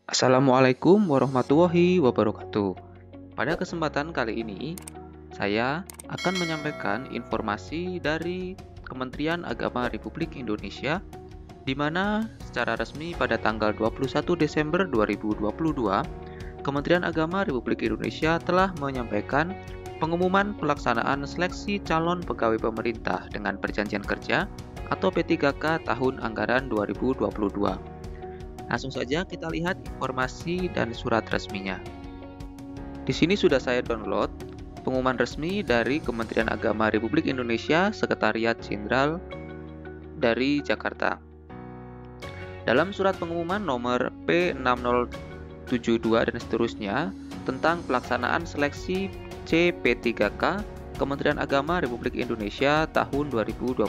Assalamualaikum warahmatullahi wabarakatuh. Pada kesempatan kali ini, saya akan menyampaikan informasi dari Kementerian Agama Republik Indonesia, di mana secara resmi pada tanggal 21 Desember 2022, Kementerian Agama Republik Indonesia telah menyampaikan pengumuman pelaksanaan seleksi calon pegawai pemerintah dengan perjanjian kerja atau P3K tahun anggaran 2022. Langsung saja kita lihat informasi dan surat resminya. Di sini sudah saya download pengumuman resmi dari Kementerian Agama Republik Indonesia, Sekretariat Jenderal dari Jakarta. Dalam surat pengumuman nomor P6072 dan seterusnya tentang pelaksanaan seleksi CP3K Kementerian Agama Republik Indonesia tahun 2022.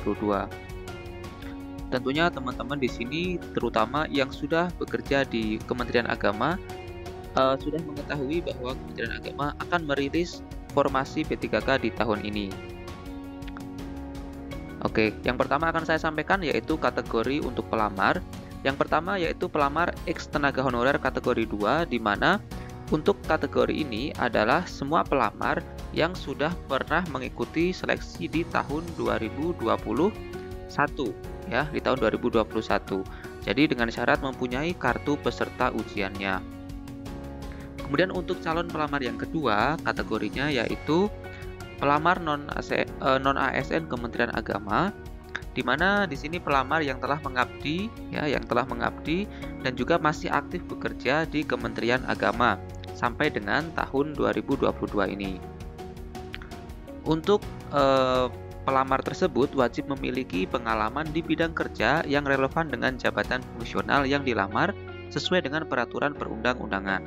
Tentunya teman-teman di sini, terutama yang sudah bekerja di Kementerian Agama, sudah mengetahui bahwa Kementerian Agama akan merilis formasi P3K di tahun ini. Oke, yang pertama akan saya sampaikan yaitu kategori untuk pelamar. Yang pertama yaitu pelamar ex tenaga honorer kategori 2, di mana untuk kategori ini adalah semua pelamar yang sudah pernah mengikuti seleksi di tahun 2021. Ya, di tahun 2021. Jadi dengan syarat mempunyai kartu peserta ujiannya. Kemudian untuk calon pelamar yang kedua, kategorinya yaitu pelamar non-ASN Kementerian Agama, di mana di sini pelamar yang telah mengabdi, ya, yang telah mengabdi dan juga masih aktif bekerja di Kementerian Agama sampai dengan tahun 2022 ini. Untuk pelamar tersebut wajib memiliki pengalaman di bidang kerja yang relevan dengan jabatan fungsional yang dilamar sesuai dengan peraturan perundang-undangan.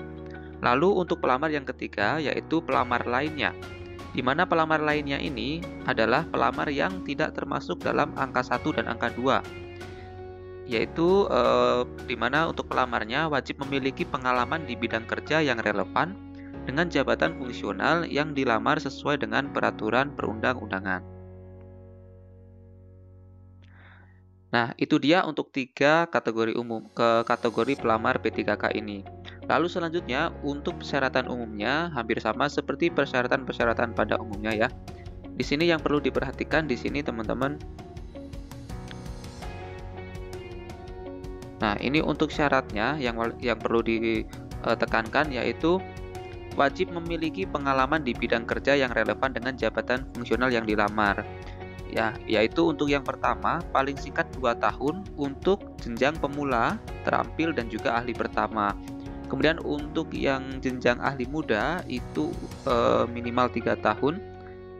Lalu untuk pelamar yang ketiga yaitu pelamar lainnya, di mana pelamar lainnya ini adalah pelamar yang tidak termasuk dalam angka 1 dan angka 2, yaitu di mana untuk pelamarnya wajib memiliki pengalaman di bidang kerja yang relevan dengan jabatan fungsional yang dilamar sesuai dengan peraturan perundang-undangan. Nah, itu dia untuk 3 kategori umum kategori pelamar P3K ini. Lalu selanjutnya untuk persyaratan umumnya hampir sama seperti persyaratan-persyaratan pada umumnya ya. Di sini yang perlu diperhatikan di sini teman-teman. Nah, ini untuk syaratnya yang perlu ditekankan yaitu wajib memiliki pengalaman di bidang kerja yang relevan dengan jabatan fungsional yang dilamar. Ya, yaitu untuk yang pertama paling singkat 2 tahun untuk jenjang pemula, terampil dan juga ahli pertama. Kemudian untuk yang jenjang ahli muda itu minimal 3 tahun,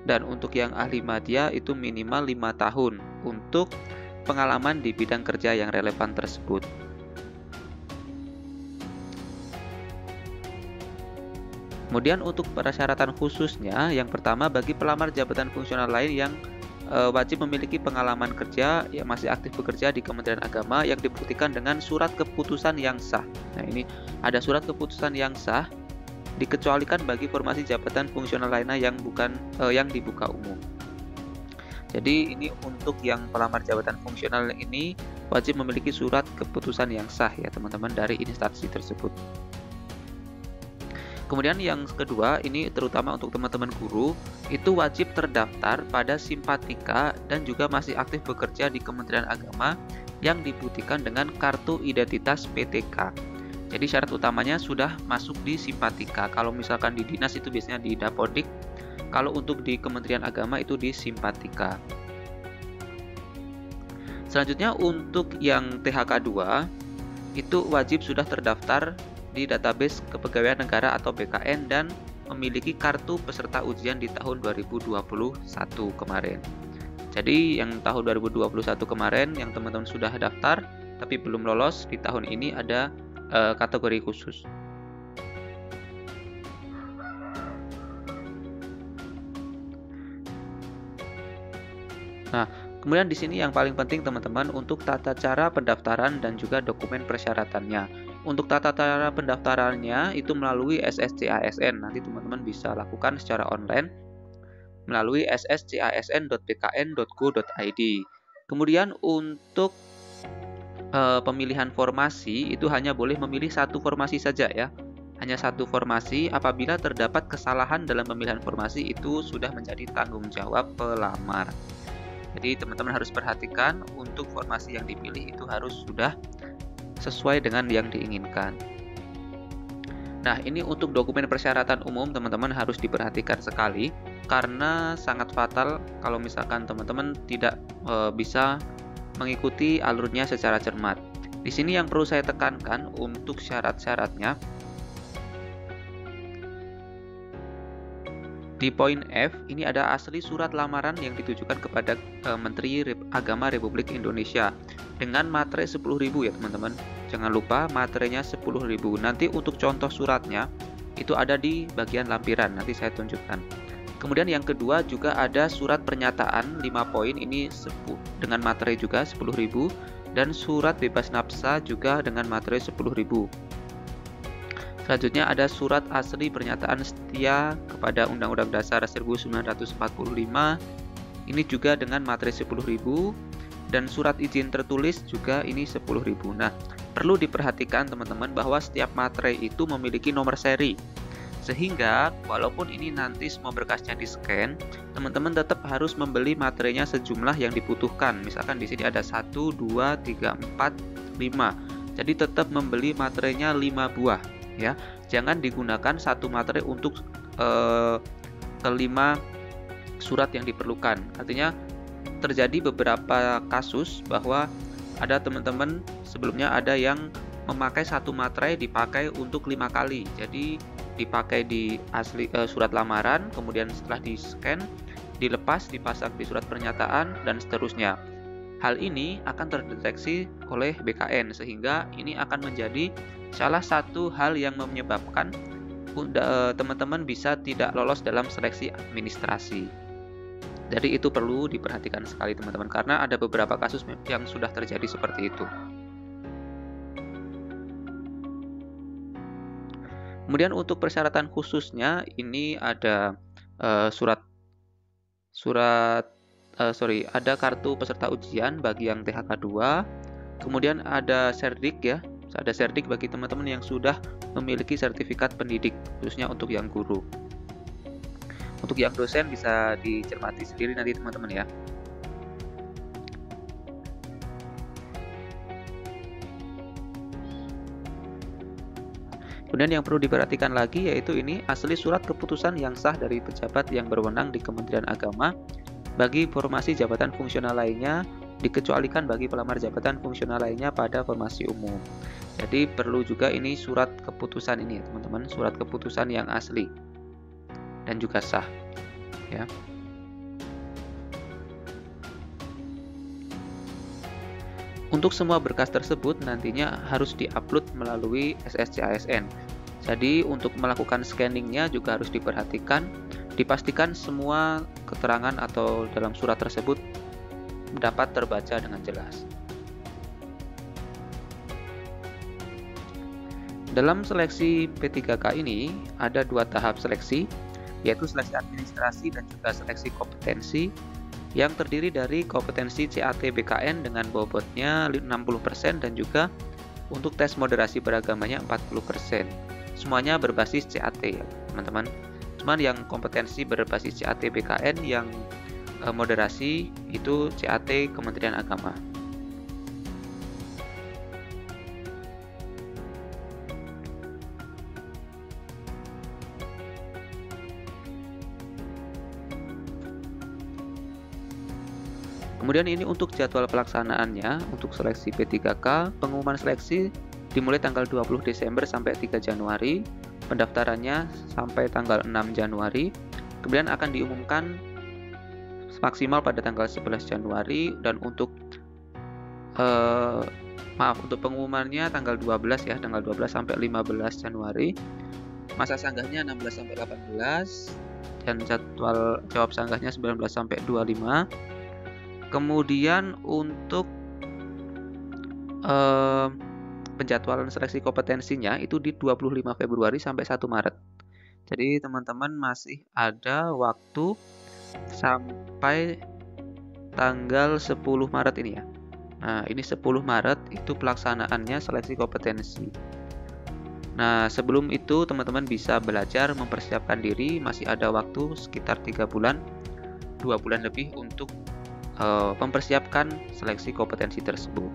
dan untuk yang ahli madya itu minimal 5 tahun untuk pengalaman di bidang kerja yang relevan tersebut. Kemudian untuk persyaratan khususnya, yang pertama bagi pelamar jabatan fungsional lain yang wajib memiliki pengalaman kerja yang masih aktif bekerja di Kementerian Agama yang dibuktikan dengan surat keputusan yang sah. Nah, ini ada surat keputusan yang sah, dikecualikan bagi formasi jabatan fungsional lainnya yang bukan yang dibuka umum. Jadi ini untuk yang pelamar jabatan fungsional ini wajib memiliki surat keputusan yang sah ya teman-teman dari instansi tersebut. Kemudian yang kedua, ini terutama untuk teman-teman guru, itu wajib terdaftar pada Simpatika dan juga masih aktif bekerja di Kementerian Agama yang dibuktikan dengan kartu identitas PTK. Jadi syarat utamanya sudah masuk di Simpatika. Kalau misalkan di dinas itu biasanya di Dapodik, kalau untuk di Kementerian Agama itu di Simpatika. Selanjutnya untuk yang THK 2, itu wajib sudah terdaftar di database Kepegawaian Negara atau BKN dan memiliki kartu peserta ujian di tahun 2021 kemarin. Jadi yang tahun 2021 kemarin yang teman-teman sudah daftar tapi belum lolos di tahun ini ada kategori khusus. Nah, kemudian di sini yang paling penting teman-teman untuk tata cara pendaftaran dan juga dokumen persyaratannya. Untuk tata cara pendaftarannya itu melalui SSCASN. Nanti teman-teman bisa lakukan secara online melalui sscasn.bkn.go.id. Kemudian untuk pemilihan formasi itu hanya boleh memilih satu formasi saja ya. Hanya satu formasi. Apabila terdapat kesalahan dalam pemilihan formasi, itu sudah menjadi tanggung jawab pelamar. Jadi teman-teman harus perhatikan untuk formasi yang dipilih itu harus sudah sesuai dengan yang diinginkan. Nah, ini untuk dokumen persyaratan umum teman-teman harus diperhatikan sekali karena sangat fatal kalau misalkan teman-teman tidak bisa mengikuti alurnya secara cermat. Di sini yang perlu saya tekankan untuk syarat-syaratnya. Di poin F, ini ada asli surat lamaran yang ditujukan kepada Menteri Agama Republik Indonesia dengan materai 10.000 ya teman-teman. Jangan lupa materinya 10.000. Nanti untuk contoh suratnya itu ada di bagian lampiran, nanti saya tunjukkan. Kemudian yang kedua juga ada surat pernyataan 5 poin, ini dengan materai juga 10.000, dan surat bebas nafsa juga dengan materai 10.000. Selanjutnya ada surat asli pernyataan setia kepada Undang-Undang Dasar 1945. Ini juga dengan materai 10.000 dan surat izin tertulis juga ini 10.000. Nah, perlu diperhatikan teman-teman bahwa setiap materai itu memiliki nomor seri. Sehingga walaupun ini nanti semua berkasnya di-scan, teman-teman tetap harus membeli materinya sejumlah yang dibutuhkan. Misalkan di sini ada 1, 2, 3, 4, 5. Jadi tetap membeli materinya 5 buah. Ya, jangan digunakan satu materai untuk kelima surat yang diperlukan. Artinya terjadi beberapa kasus bahwa ada teman-teman sebelumnya ada yang memakai satu materai dipakai untuk 5 kali. Jadi dipakai di asli surat lamaran, kemudian setelah di-scan, dilepas, dipasang di surat pernyataan dan seterusnya. Hal ini akan terdeteksi oleh BKN sehingga ini akan menjadi salah satu hal yang menyebabkan teman-teman bisa tidak lolos dalam seleksi administrasi. Jadi itu perlu diperhatikan sekali teman-teman karena ada beberapa kasus yang sudah terjadi seperti itu. Kemudian untuk persyaratan khususnya ini ada ada kartu peserta ujian bagi yang THK 2, kemudian ada serdik ya, ada serdik bagi teman-teman yang sudah memiliki sertifikat pendidik, khususnya untuk yang guru. Untuk yang dosen bisa dicermati sendiri nanti teman-teman ya. Kemudian yang perlu diperhatikan lagi yaitu ini asli surat keputusan yang sah dari pejabat yang berwenang di Kementerian Agama bagi formasi jabatan fungsional lainnya, dikecualikan bagi pelamar jabatan fungsional lainnya pada formasi umum. Jadi perlu juga ini surat keputusan ini teman-teman, surat keputusan yang asli dan juga sah ya. Untuk semua berkas tersebut nantinya harus diupload melalui SSCASN. Jadi untuk melakukan scanningnya juga harus diperhatikan, dipastikan semua keterangan atau dalam surat tersebut dapat terbaca dengan jelas. Dalam seleksi P3K ini ada 2 tahap seleksi, yaitu seleksi administrasi dan juga seleksi kompetensi yang terdiri dari kompetensi CAT BKN dengan bobotnya 60% dan juga untuk tes moderasi beragamanya 40%. Semuanya berbasis CAT ya teman-teman. Cuman yang kompetensi berbasis CAT BKN yang moderasi itu CAT Kementerian Agama. Kemudian ini untuk jadwal pelaksanaannya, untuk seleksi P3K, pengumuman seleksi dimulai tanggal 20 Desember sampai 3 Januari, pendaftarannya sampai tanggal 6 Januari, kemudian akan diumumkan maksimal pada tanggal 11 Januari, dan untuk untuk pengumumannya tanggal 12 ya, tanggal 12 sampai 15 Januari, masa sanggahnya 16 sampai 18, dan jadwal jawab sanggahnya 19 sampai 25. Kemudian untuk penjadwalan seleksi kompetensinya itu di 25 Februari sampai 1 Maret. Jadi teman-teman masih ada waktu sampai tanggal 10 Maret ini ya. Nah, ini 10 Maret itu pelaksanaannya seleksi kompetensi. Nah, sebelum itu teman-teman bisa belajar mempersiapkan diri, masih ada waktu sekitar 3 bulan, 2 bulan lebih untuk mempersiapkan seleksi kompetensi tersebut.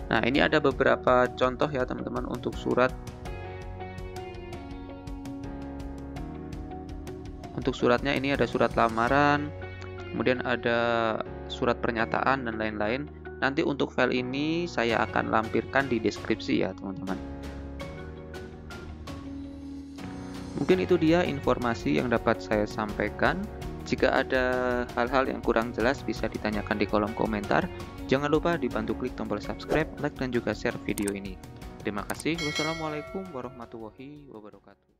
Nah, ini ada beberapa contoh ya teman-teman untuk surat. Untuk suratnya ini ada surat lamaran, kemudian ada surat pernyataan dan lain-lain. Nanti untuk file ini saya akan lampirkan di deskripsi ya teman-teman. Mungkin itu dia informasi yang dapat saya sampaikan. Jika ada hal-hal yang kurang jelas bisa ditanyakan di kolom komentar. Jangan lupa dibantu klik tombol subscribe, like, dan juga share video ini. Terima kasih. Wassalamualaikum warahmatullahi wabarakatuh.